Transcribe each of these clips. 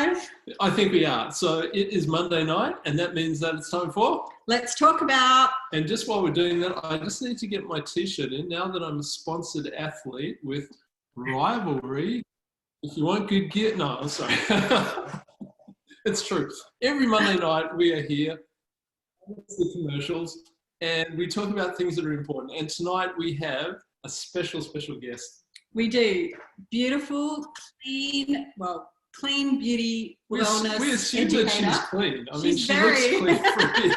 live? I think we are. So it is Monday night, and that means that it's time for... Let's talk about... And just while we're doing that, I just need to get my T-shirt in now that I'm a sponsored athlete with Rivalry. If you want good gear... No, I'm sorry. It's true. Every Monday night we are here, the commercials, and we talk about things that are important. And tonight we have a special guest. We do. Beautiful, clean beauty, wellness We assume educator. that she's clean. I mean, she very... looks clean from here.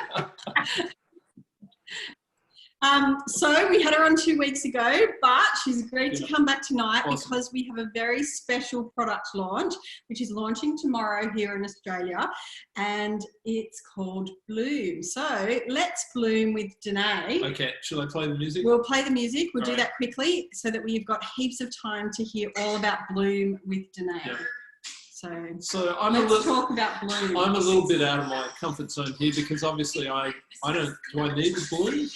So we had her on 2 weeks ago, but she's agreed to come back tonight because we have a very special product launch, which is launching tomorrow here in Australia, and it's called Bloom. So let's bloom with Donne. Okay, shall I play the music? We'll play the music. We'll do that quickly so that we've got heaps of time to hear all about Bloom with Donne. Yep. So let's talk about Bloom. I'm a little bit out of my comfort zone here because obviously I don't. Do I need a bloom?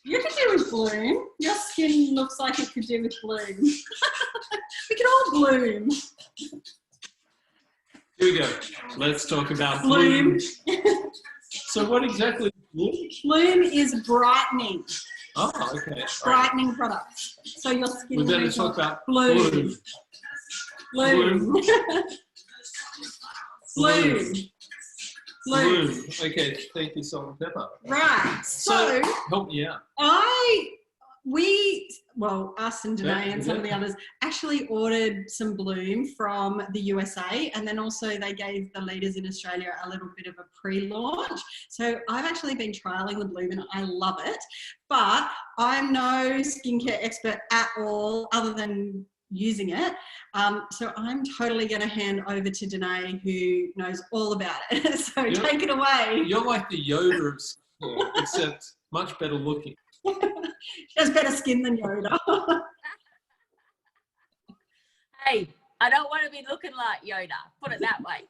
You could do with bloom. Your skin looks like it could do with bloom. We can all bloom. Here we go. Let's talk about bloom. So what exactly is bloom? Bloom is brightening. Oh, okay. Brightening products. So your skin. We better talk about bloom. Bloom. Bloom. Bloom. Okay, thank you, Salt and Pepper. Right. So help me out. Us and Donne and some of the others actually ordered some Bloom from the USA, and then also they gave the leaders in Australia a little bit of a pre-launch. So I've actually been trialing the Bloom and I love it, but I'm no skincare expert at all other than using it. So I'm totally going to hand over to Donne, who knows all about it. So take it away. You're like the Yoda of skincare, except much better looking. She has better skin than Yoda. Hey, I don't want to be looking like Yoda, put it that way.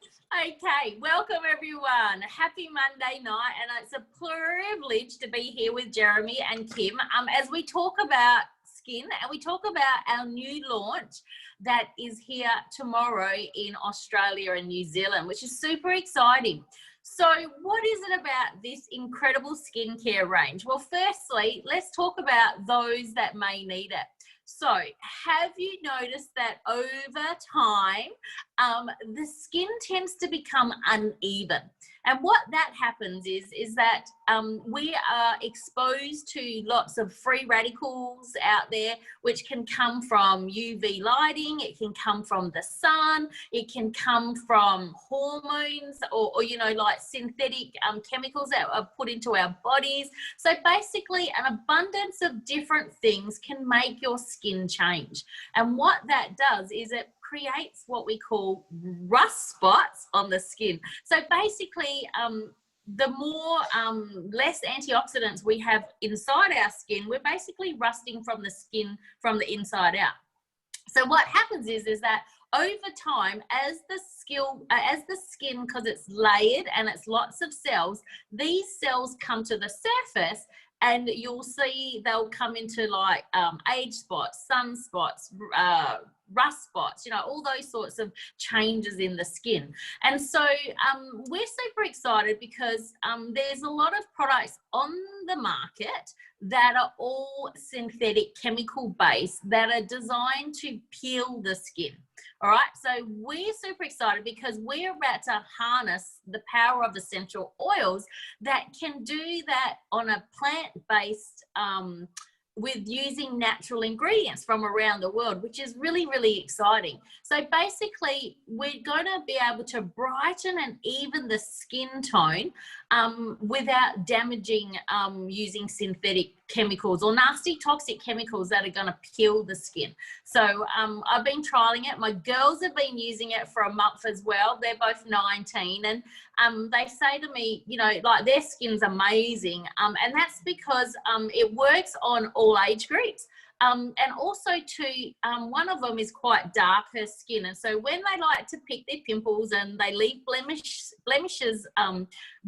Okay, welcome everyone. Happy Monday night, and it's a privilege to be here with Jeremy and Kim as we talk about skin, and we talk about our new launch that is here tomorrow in Australia and New Zealand, which is super exciting. So what is it about this incredible skincare range? Well, firstly, let's talk about those that may need it. So have you noticed that over time, the skin tends to become uneven? And what that happens is that we are exposed to lots of free radicals out there, which can come from UV lighting, it can come from the sun, it can come from hormones or like synthetic chemicals that are put into our bodies. So basically an abundance of different things can make your skin change. And what that does is it creates what we call rust spots on the skin. So basically, the more less antioxidants we have inside our skin, we're basically rusting from the skin from the inside out. So what happens is that over time, as the skin, because it's layered and it's lots of cells, these cells come to the surface, and you'll see they'll come into like age spots, sunspots, rust spots, all those sorts of changes in the skin. And so we're super excited because there's a lot of products on the market that are all synthetic chemical based that are designed to peel the skin. All right, so we're super excited because we're about to harness the power of essential oils that can do that on a plant-based with using natural ingredients from around the world, which is really, really exciting. So basically, we're going to be able to brighten and even the skin tone without damaging using synthetic chemicals or nasty toxic chemicals that are going to peel the skin. So I've been trialing it. My girls have been using it for a month as well. They're both 19, and they say to me, like their skin's amazing. And that's because it works on all age groups. And also too, one of them is quite darker skin. And so when they like to pick their pimples and they leave blemishes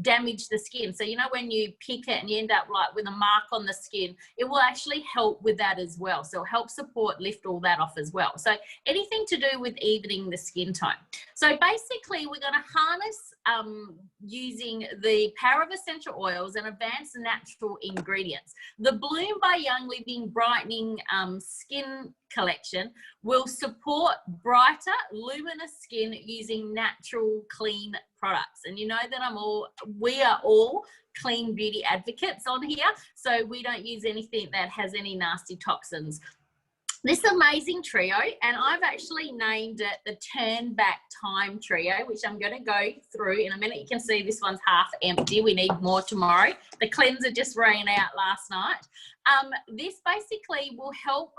damage the skin. So, you know, when you pick it and you end up like with a mark on the skin, it will actually help with that as well. So help support, lift all that off as well. So anything to do with evening the skin tone. So basically we're going to harness using the power of essential oils and advanced natural ingredients. The Bloom by Young Living Brightening Skin Collection will support brighter, luminous skin using natural, clean products. And you know that we are all clean beauty advocates on here, so we don't use anything that has any nasty toxins. This amazing trio, and I've actually named it the Turn Back Time Trio, which I'm going to go through in a minute. You can see this one's half empty. We need more tomorrow. The cleanser just ran out last night. This basically will help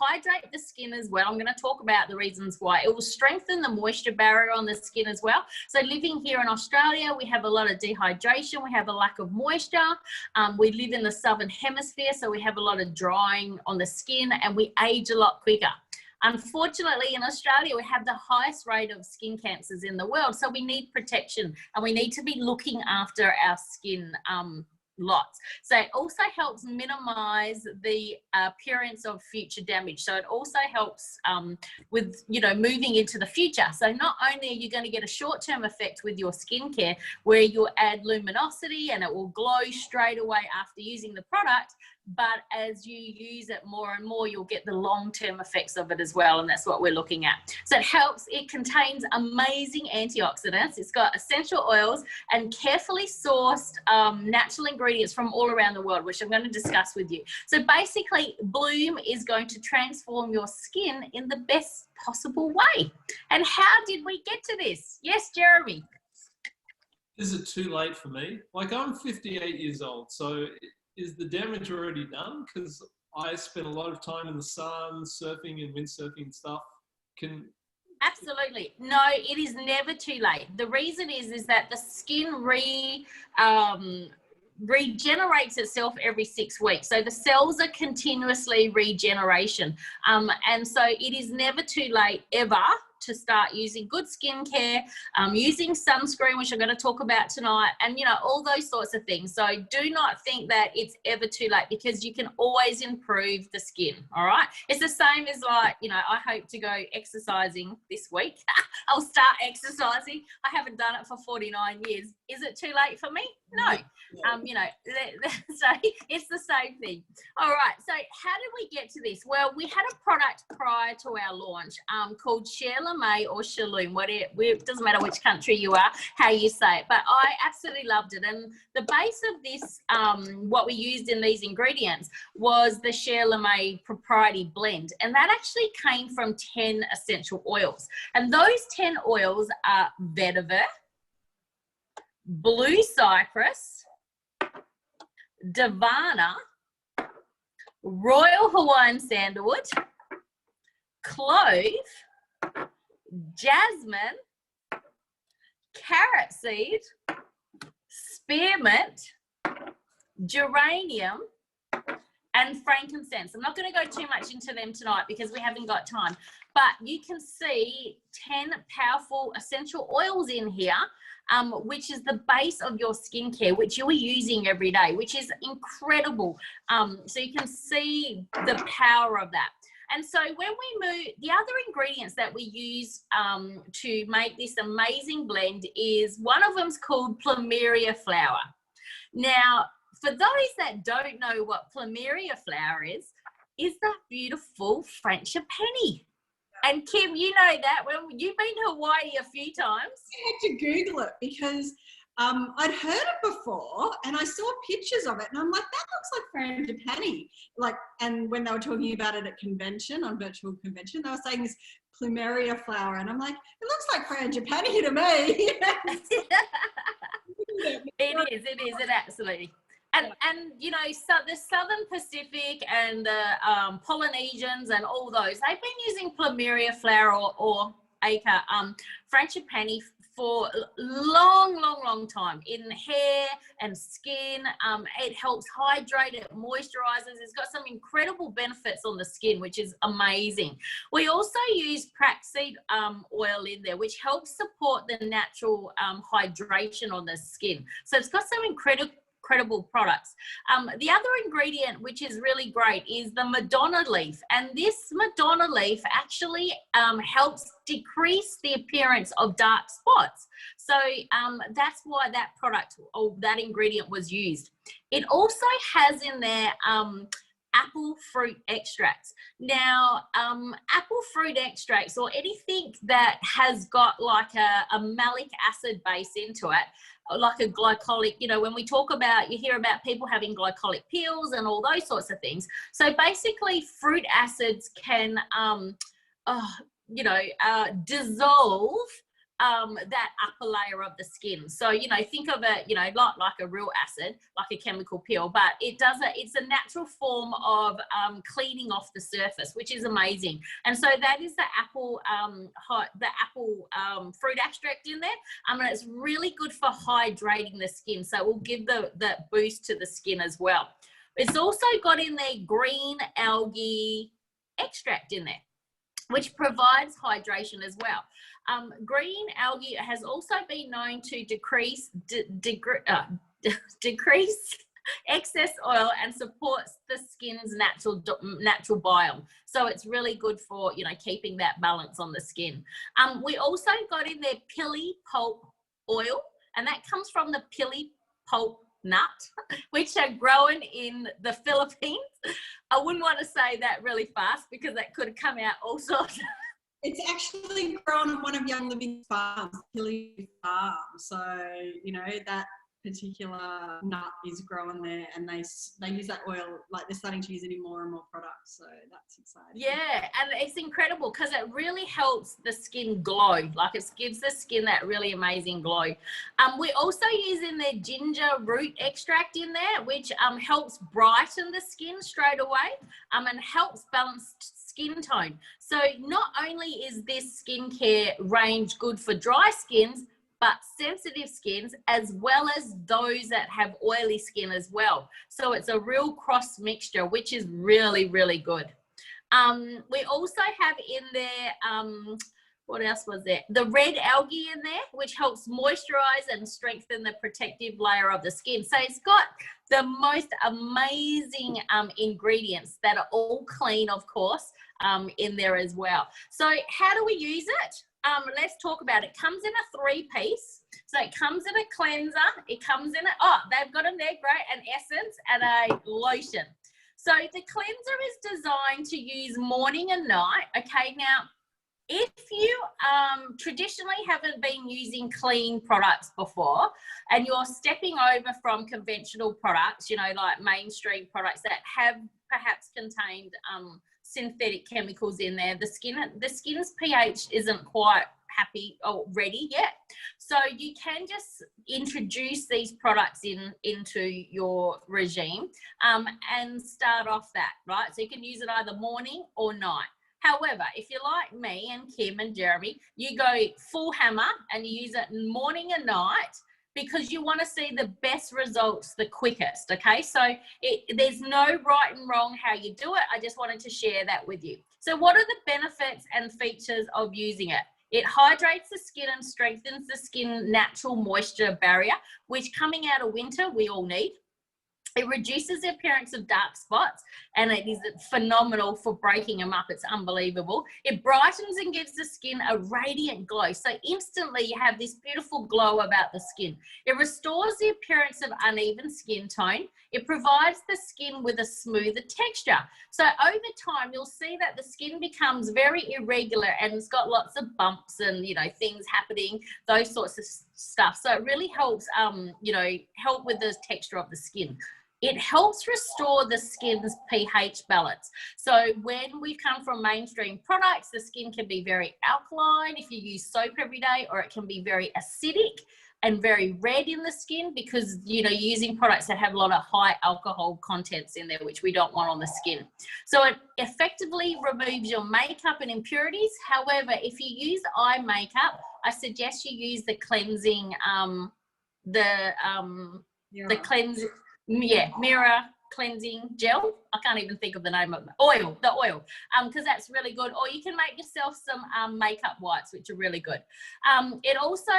hydrate the skin as well. I'm going to talk about the reasons why. It will strengthen the moisture barrier on the skin as well. So living here in Australia, we have a lot of dehydration. We have a lack of moisture. We live in the southern hemisphere, so we have a lot of drying on the skin, and we age a lot quicker. Unfortunately, in Australia, we have the highest rate of skin cancers in the world. So we need protection, and we need to be looking after our skin lots. So it also helps minimize the appearance of future damage. So it also helps with, you know, moving into the future. So not only are you going to get a short-term effect with your skincare where you'll add luminosity and it will glow straight away after using the product, but as you use it more and more, you'll get the long-term effects of it as well, and that's what we're looking at. So it helps, it contains amazing antioxidants, it's got essential oils and carefully sourced natural ingredients from all around the world, which I'm going to discuss with you. So basically, Bloom is going to transform your skin in the best possible way. And how did we get to this? Yes, Jeremy? Is it too late for me? Like, I'm 58 years old, so is the damage already done? Because I spent a lot of time in the sun, surfing and windsurfing and stuff. Absolutely. No, it is never too late. The reason is that the skin regenerates itself every 6 weeks. So the cells are continuously regeneration. And so it is never too late ever to start using good skincare, using sunscreen, which I'm going to talk about tonight, and, you know, all those sorts of things. So do not think that it's ever too late, because you can always improve the skin. All right. It's the same as, like, you know, I hope to go exercising this week. I'll start exercising. I haven't done it for 49 years. Is it too late for me? No. You know, so it's the same thing. All right. So how did we get to this? Well, we had a product prior to our launch called Share May or Shaloom. It doesn't matter which country you are, how you say it, but I absolutely loved it. And the base of this, what we used in these ingredients was the Share May proprietary blend, and that actually came from 10 essential oils. And those 10 oils are vetiver, blue cypress, Davana, royal Hawaiian sandalwood, clove, jasmine, carrot seed, spearmint, geranium, and frankincense. I'm not going to go too much into them tonight because we haven't got time, but you can see 10 powerful essential oils in here, which is the base of your skincare, which you are using every day, which is incredible. So you can see the power of that. And so when we move, the other ingredients that we use to make this amazing blend is, one of them's called plumeria flower. Now, for those that don't know what plumeria flower is that beautiful frangipani. And Kim, you know that. Well, you've been to Hawaii a few times. I had to Google it because I'd heard it before and I saw pictures of it and I'm like, that looks like frangipani. Like, and when they were talking about it at convention, on virtual convention, they were saying this plumeria flower, and I'm like, it looks like frangipani to me. It absolutely. And you know, so the Southern Pacific and the Polynesians and all those, they've been using plumeria flower or acre frangipani for a long time in hair and skin. It helps hydrate, it moisturizes. It's got some incredible benefits on the skin, which is amazing. We also use praxeed oil in there, which helps support the natural hydration on the skin. So it's got some incredible products. The other ingredient, which is really great, is the Madonna leaf, and this Madonna leaf actually helps decrease the appearance of dark spots. So that's why that product or that ingredient was used. It also has in there apple fruit extracts. Now, apple fruit extracts, or anything that has got like a malic acid base into it, like a glycolic, you know, when we talk about, you hear about people having glycolic pills and all those sorts of things. So basically fruit acids can, dissolve that upper layer of the skin. So, you know, think of it, you know, not like a real acid, like a chemical peel, but it's a natural form of cleaning off the surface, which is amazing. And so that is the apple fruit extract in there. And it's really good for hydrating the skin. So it will give the boost to the skin as well. It's also got in there green algae extract in there, which provides hydration as well. Green algae has also been known to decrease excess oil and supports the skin's natural biome. So it's really good for, you know, keeping that balance on the skin. We also got in there pili pulp oil, and that comes from the pili pulp nut, which are grown in the Philippines. I wouldn't want to say that really fast because that could come out all sorts. It's actually grown on one of Young Living's farms, Hilly Farm. So, you know, that particular nut is growing there, and they use that oil, like they're starting to use it in more and more products. So that's exciting. Yeah, and it's incredible because it really helps the skin glow. Like it gives the skin that really amazing glow. We also use in there ginger root extract in there, which helps brighten the skin straight away and helps balance skin tone. So not only is this skincare range good for dry skins, but sensitive skins, as well as those that have oily skin as well. So it's a real cross mixture, which is really, really good. We also have in there, what else was there? The red algae in there, which helps moisturize and strengthen the protective layer of the skin. So it's got the most amazing ingredients that are all clean, of course, in there as well. So how do we use it? Let's talk about it. It comes in a 3-piece. So it comes in a cleanser. It comes in they've got in there, great, an essence and a lotion. So the cleanser is designed to use morning and night. Okay, now, if you traditionally haven't been using clean products before and you're stepping over from conventional products, you know, like mainstream products that have perhaps contained synthetic chemicals in there, the skin's pH isn't quite happy or ready yet. So you can just introduce these products into your regime and start off that, right? So you can use it either morning or night. However, if you're like me and Kim and Jeremy, you go full hammer and you use it morning and night because you want to see the best results the quickest, okay? So there's no right and wrong how you do it. I just wanted to share that with you. So what are the benefits and features of using it? It hydrates the skin and strengthens the skin natural moisture barrier, which coming out of winter, we all need. It reduces the appearance of dark spots, and it is phenomenal for breaking them up. It's unbelievable. It brightens and gives the skin a radiant glow. So instantly you have this beautiful glow about the skin. It restores the appearance of uneven skin tone. It provides the skin with a smoother texture. So over time, you'll see that the skin becomes very irregular and it's got lots of bumps and, you know, things happening, those sorts of stuff. So it really helps, help with the texture of the skin. It helps restore the skin's pH balance. So when we come from mainstream products, the skin can be very alkaline if you use soap every day, or it can be very acidic and very red in the skin because, you know, using products that have a lot of high alcohol contents in there, which we don't want on the skin. So it effectively removes your makeup and impurities. However, if you use eye makeup, I suggest you use the cleansing, mirror cleansing gel. I can't even think of the name of it. The oil, because that's really good. Or you can make yourself some makeup wipes, which are really good. It also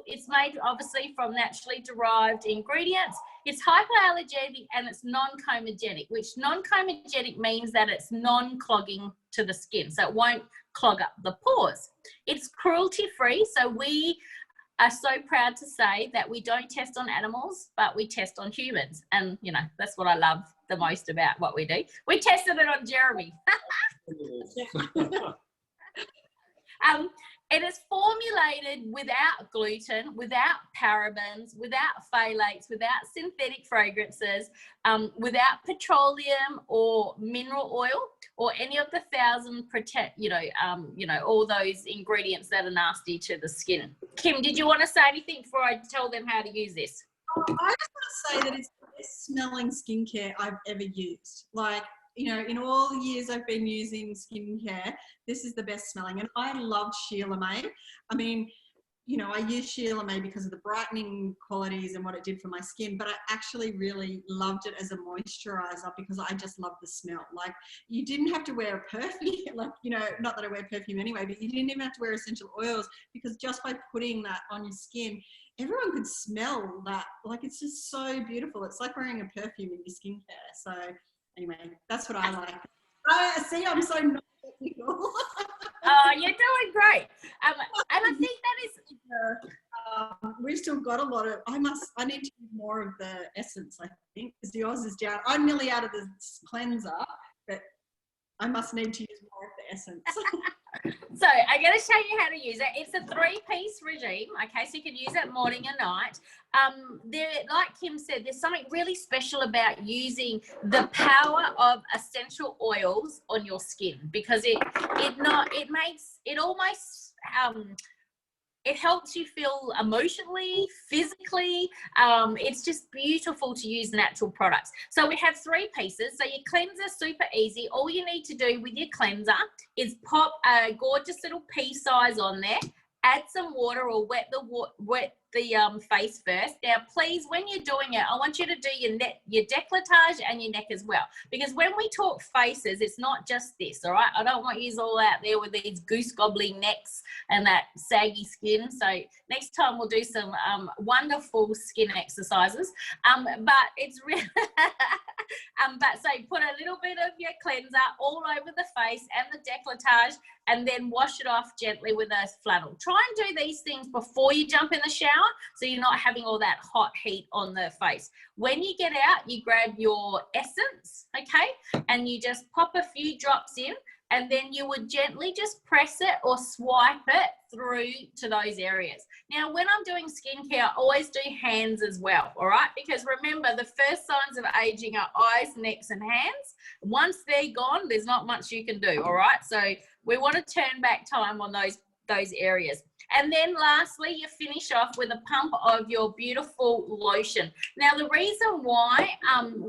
it's made obviously from naturally derived ingredients. It's hypoallergenic and it's non-comedogenic, which non-comedogenic means that it's non-clogging to the skin, so it won't clog up the pores. It's cruelty-free, so we are so proud to say that we don't test on animals, but we test on humans. And, you know, that's what I love the most about what we do. We tested it on Jeremy. It is formulated without gluten, without parabens, without phthalates, without synthetic fragrances, without petroleum or mineral oil or any of the all those ingredients that are nasty to the skin. Kim, did you want to say anything before I tell them how to use this? I just want to say that it's the best smelling skincare I've ever used. Like, you know, in all the years I've been using skincare, this is the best smelling. And I loved Sheila May. I mean, you know, I use Sheila May because of the brightening qualities and what it did for my skin, but I actually really loved it as a moisturizer because I just love the smell. Like, you didn't have to wear a perfume, like, you know, not that I wear perfume anyway, but you didn't even have to wear essential oils because just by putting that on your skin, everyone could smell that. Like, it's just so beautiful. It's like wearing a perfume in your skincare. So anyway, that's what I like. See, I'm so not technical. Oh, you're doing great. And I think that is... we've still got a lot of... I need to use more of the essence, I think, because yours is down. I'm nearly out of the cleanser, but I must need to use more of the essence. So I'm going to show you how to use it. It's a 3-piece regime, okay? So you can use it morning and night. Like Kim said, there's something really special about using the power of essential oils on your skin because it helps you feel emotionally, physically. It's just beautiful to use natural products. So we have 3 pieces. So your cleanser, super easy. All you need to do with your cleanser is pop a gorgeous little pea size on there, add some water or wet the face first. Now, please, when you're doing it, I want you to do your décolletage and your neck as well. Because when we talk faces, it's not just this, all right? I don't want you all out there with these goose gobbling necks and that saggy skin. So next time we'll do some wonderful skin exercises. But it's really... so put a little bit of your cleanser all over the face and the décolletage and then wash it off gently with a flannel. Try and do these things before you jump in the shower so you're not having all that hot heat on the face. When you get out, you grab your essence, okay, and you just pop a few drops in and then you would gently just press it or swipe it through to those areas. Now, when I'm doing skincare, I always do hands as well, all right? Because remember, the first signs of aging are eyes, necks, and hands. Once they're gone, there's not much you can do, all right? So we want to turn back time on those areas. And then lastly, you finish off with a pump of your beautiful lotion. Now, the reason why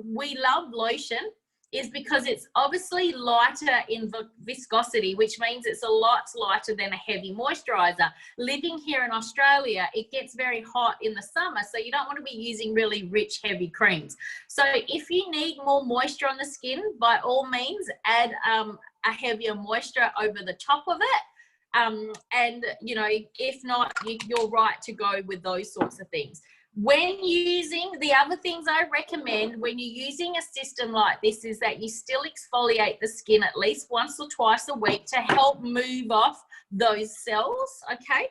we love lotion is because it's obviously lighter in viscosity, which means it's a lot lighter than a heavy moisturizer. Living here in Australia, it gets very hot in the summer, so you don't want to be using really rich, heavy creams. So if you need more moisture on the skin, by all means, add a heavier moisture over the top of it. And, you know, if not, you're right to go with those sorts of things. When using, the other things I recommend when you're using a system like this is that you still exfoliate the skin at least once or twice a week to help move off those cells, okay?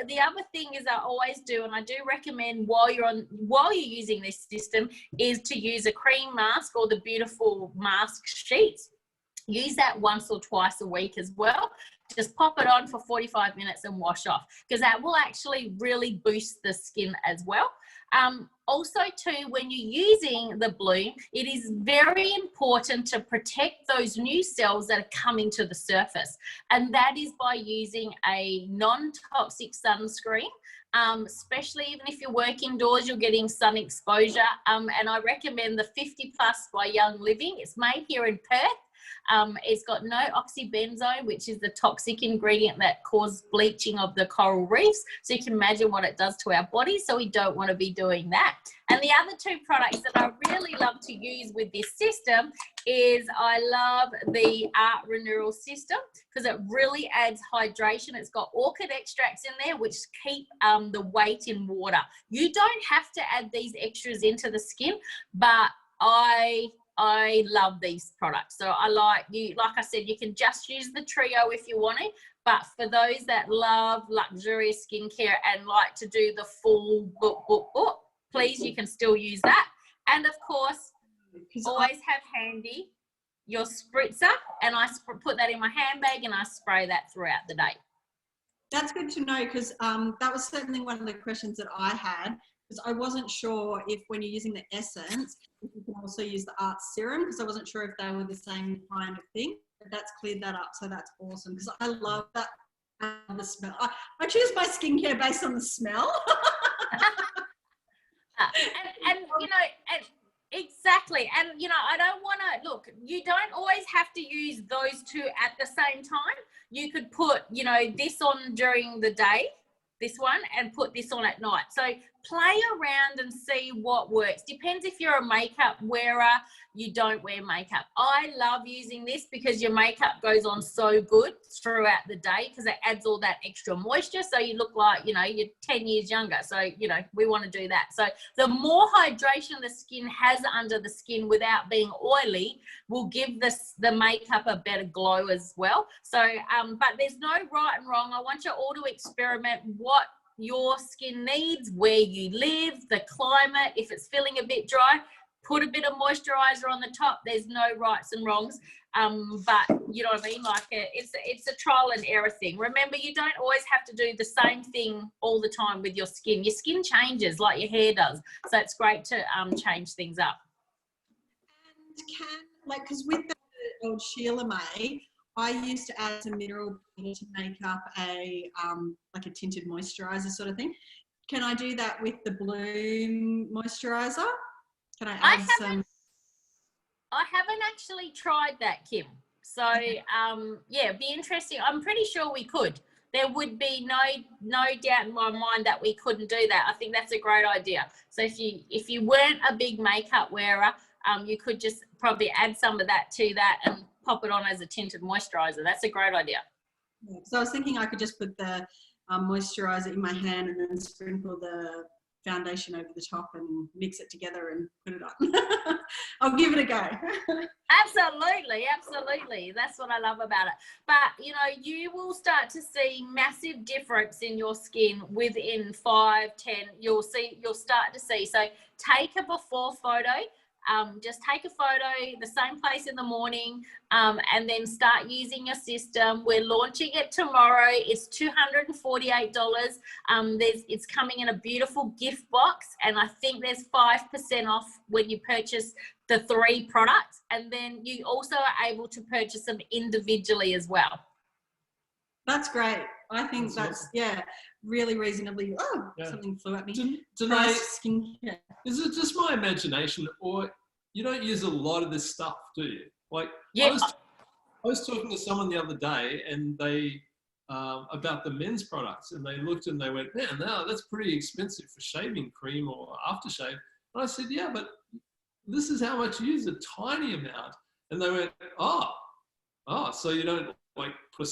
The other thing is I always do, and I do recommend while you're using this system, is to use a cream mask or the beautiful mask sheets. Use that once or twice a week as well, just pop it on for 45 minutes and wash off, because that will actually really boost the skin as well. Also too, when you're using the bloom, it is very important to protect those new cells that are coming to the surface. And that is by using a non-toxic sunscreen, especially even if you're working indoors, you're getting sun exposure. And I recommend the 50 Plus by Young Living. It's made here in Perth. It's got no oxybenzone, which is the toxic ingredient that causes bleaching of the coral reefs. So you can imagine what it does to our bodies. So we don't want to be doing that. And the other two products that I really love to use with this system is I love the Art Renewal System, because it really adds hydration. It's got orchid extracts in there, which keep the weight in water. You don't have to add these extras into the skin, but I love these products. So like I said, you can just use the trio if you want it, but for those that love luxurious skincare and like to do the full book, please, you can still use that. And of course, always have handy your spritzer, and I put that in my handbag and I spray that throughout the day. That's good to know, because that was certainly one of the questions that I had, because I wasn't sure if when you're using the essence, if you can also use the Art Serum, because I wasn't sure if they were the same kind of thing. But that's cleared that up, so that's awesome, because I love that, the smell. I choose my skincare based on the smell. and you know, and exactly. And you know, I don't want to look, you don't always have to use those two at the same time. You could put, you know, this on during the day, this one, and put this on at night. So play around and see what works. Depends if you're a makeup wearer, you don't wear makeup. I love using this because your makeup goes on so good throughout the day, because it adds all that extra moisture, so you look like, you know, you're 10 years younger. So, you know, we want to do that. So the more hydration the skin has under the skin without being oily will give the makeup a better glow as well. So but there's no right and wrong. I want you all to experiment what your skin needs, where you live, the climate. If it's feeling a bit dry, put a bit of moisturizer on the top. There's no rights and wrongs, but you know what I mean, like it's a trial and error thing. Remember, you don't always have to do the same thing all the time with your skin. Your skin changes like your hair does, so it's great to change things up. And because with the old Sheila May, I used to add some mineral powder to make up a like a tinted moisturizer sort of thing. Can I do that with the Bloom moisturizer? Can I add some? I haven't actually tried that, Kim. So yeah, it'd be interesting. I'm pretty sure we could. There would be no doubt in my mind that we couldn't do that. I think that's a great idea. So if you weren't a big makeup wearer, you could just probably add some of that to that and pop it on as a tinted moisturizer. That's a great idea. Yeah, so I was thinking I could just put the moisturizer in my hand and then sprinkle the foundation over the top and mix it together and put it on. I'll give it a go. Absolutely. That's what I love about it. But you know, you will start to see massive difference in your skin within 5, 10. You'll start to see. So take a before photo. Just take a photo, the same place in the morning, and then start using your system. We're launching it tomorrow. It's $248. It's coming in a beautiful gift box, and I think there's 5% off when you purchase the 3 products, and then you also are able to purchase them individually as well. That's great. I think that's really reasonably. Something flew at me. Donne, is it just my imagination, or you don't use a lot of this stuff, do you? Like, I was talking to someone the other day, and they about the men's products, and they looked and they went, "Man, no, that's pretty expensive for shaving cream or aftershave." And I said, "Yeah, but this is how much you use, a tiny amount." And they went, "Oh, so you don't like put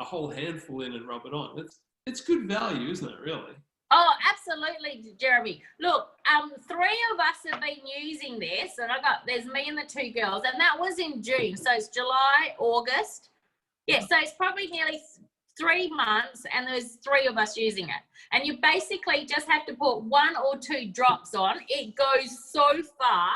a whole handful in and rub it on." It's good value, isn't it, really? Oh, absolutely, Jeremy. Look, 3 of us have been using this, and there's me and the 2 girls, and that was in June. So it's July, August. Yeah, so it's probably nearly 3 months, and there's 3 of us using it. And you basically just have to put 1 or 2 drops on. It goes so far.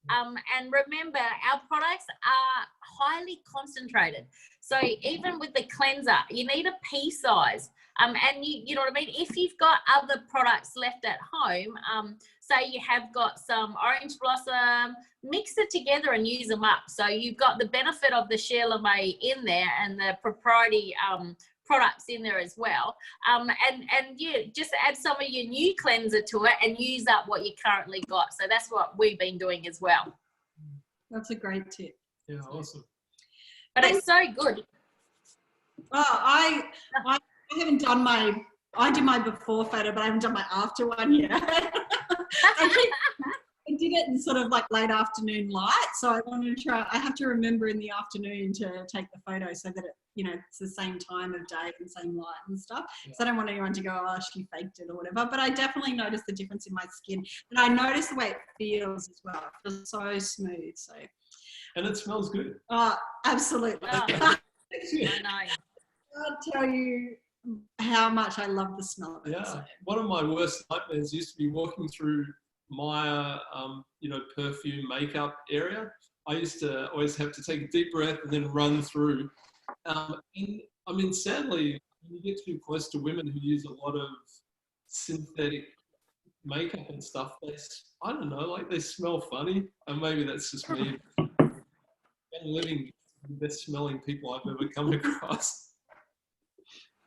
And remember, our products are highly concentrated. So even with the cleanser, you need a pea size. And you know what I mean? If you've got other products left at home, say you have got some orange blossom, mix it together and use them up. So you've got the benefit of the Share LeMay in there and the proprietary products in there as well. And yeah, just add some of your new cleanser to it and use up what you currently got. So that's what we've been doing as well. That's a great tip. Yeah, awesome. But it's so good. Oh, I haven't done I did my before photo, but I haven't done my after one yet. I did it in sort of like late afternoon light. So I wanted to try, I have to remember in the afternoon to take the photo so that it, you know, it's the same time of day and same light and stuff. Yeah. So I don't want anyone to go, oh, she faked it or whatever. But I definitely noticed the difference in my skin. And I noticed the way it feels as well. It feels so smooth. So. And it smells good. Oh, absolutely. Oh, I know. I'll tell you how much I love the smell of it. Yeah. So. One of my worst nightmares used to be walking through my, perfume makeup area. I used to always have to take a deep breath and then run through. And sadly, when you get too close to women who use a lot of synthetic makeup and stuff, I don't know, like they smell funny. And maybe that's just me. I'm living the best smelling people I've ever come across.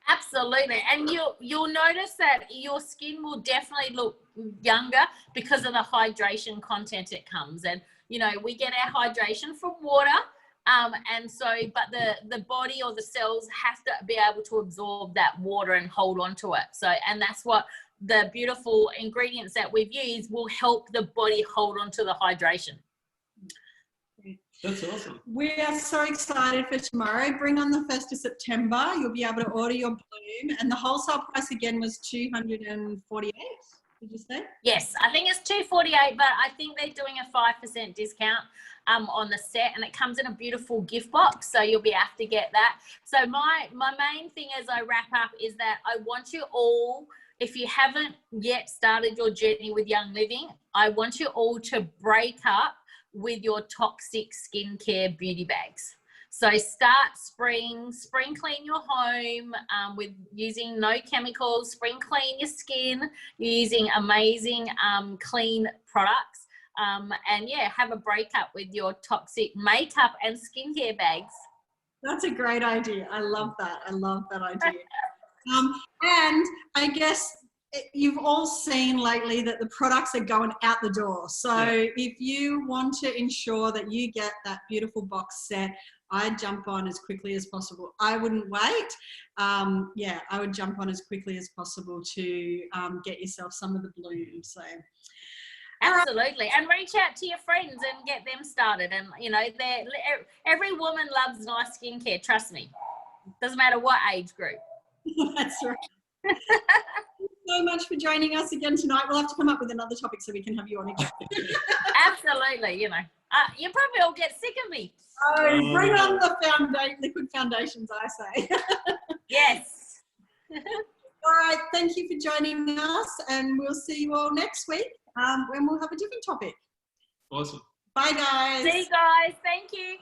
Absolutely. And you'll notice that your skin will definitely look younger because of the hydration content it comes. And, you know, we get our hydration from water. But the body or the cells have to be able to absorb that water and hold on to it. So, and that's what the beautiful ingredients that we've used will help the body hold on to the hydration. That's awesome. We are so excited for tomorrow. Bring on the 1st of September. You'll be able to order your bloom. And the wholesale price again was $248, did you say? Yes, I think it's $248, but I think they're doing a 5% discount on the set, and it comes in a beautiful gift box, so you'll be able to get that. So my main thing as I wrap up is that I want you all, if you haven't yet started your journey with Young Living, I want you all to break up with your toxic skincare beauty bags. So start spring clean your home with using no chemicals, spring clean your skin using amazing clean products. And yeah, have a breakup with your toxic makeup and skincare bags. That's a great idea. I love that. I love that idea. And I guess you've all seen lately that the products are going out the door. So if you want to ensure that you get that beautiful box set, I'd jump on as quickly as possible. I wouldn't wait. I would jump on as quickly as possible to get yourself some of the bloom. So. Absolutely. And reach out to your friends and get them started. And, you know, every woman loves nice skincare. Trust me. Doesn't matter what age group. That's right. Thank you so much for joining us again tonight. We'll have to come up with another topic so we can have you on again. Absolutely. You know, you probably all get sick of me. Oh, bring on the liquid foundations, I say. Yes. All right. Thank you for joining us, and we'll see you all next week when we'll have a different topic. Awesome. Bye, guys. See you guys. Thank you.